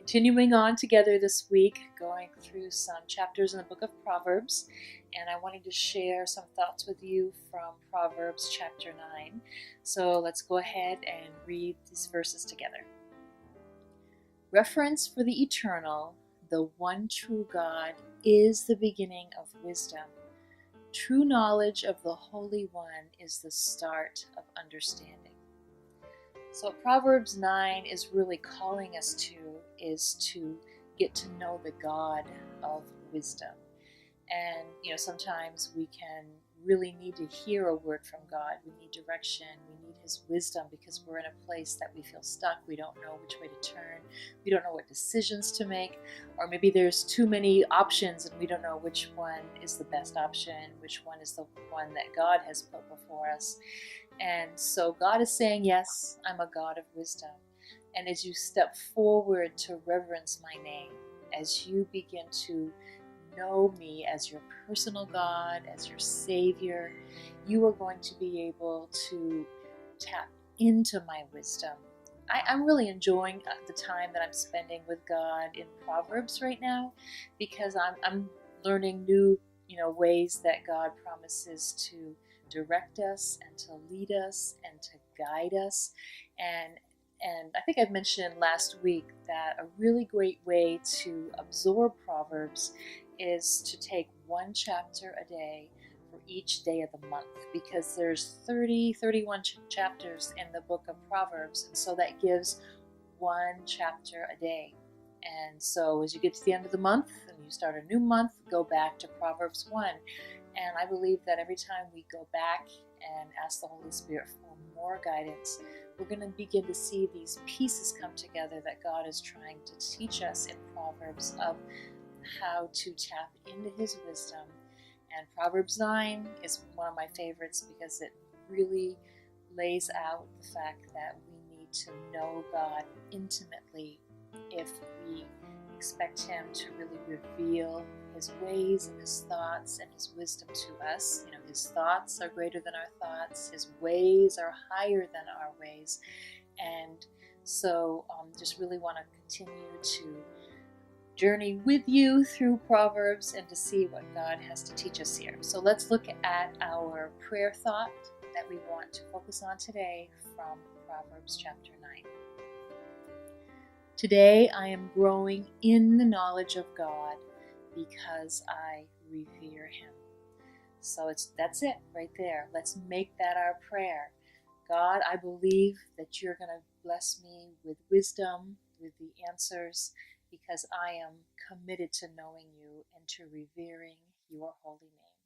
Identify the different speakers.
Speaker 1: continuing on together this week, going through some chapters in the book of Proverbs, and I wanted to share some thoughts with you from Proverbs chapter 9. So let's go ahead and read these verses together. Reference for the eternal, the one true God, is the beginning of wisdom. True knowledge of the Holy One is the start of understanding. So what Proverbs 9 is really calling us to is to get to know the God of wisdom. And, sometimes we can really need to hear a word from God. We need direction. We need His wisdom because we're in a place that we feel stuck. We don't know which way to turn. We don't know what decisions to make. Or maybe there's too many options and we don't know which one is the best option, which one is the one that God has put before us. And so God is saying, yes, I'm a God of wisdom. And as you step forward to reverence my name, as you begin to know me as your personal God, as your Savior, you are going to be able to tap into my wisdom. I'm really enjoying the time that I'm spending with God in Proverbs right now because I'm learning new ways that God promises to direct us and to lead us and to guide us. And I think I've mentioned last week that a really great way to absorb Proverbs is to take one chapter a day for each day of the month, because there's 31 chapters in the book of Proverbs, and so that gives one chapter a day. And so as you get to the end of the month and you start a new month, go back to Proverbs 1. And I believe that every time we go back and ask the Holy Spirit for more guidance, we're going to begin to see these pieces come together that God is trying to teach us in Proverbs of how to tap into His wisdom. And Proverbs 9 is one of my favorites because it really lays out the fact that we need to know God intimately if we expect Him to really reveal His ways and His thoughts and His wisdom to us. His thoughts are greater than our thoughts. His ways are higher than our ways. And so just really want to continue to journey with you through Proverbs and to see what God has to teach us here. So let's look at our prayer thought that we want to focus on today from Proverbs chapter 9. Today I am growing in the knowledge of God because I revere Him. So that's it right there. Let's make that our prayer. God, I believe that you're going to bless me with wisdom, with the answers, because I am committed to knowing you and to revering your holy name.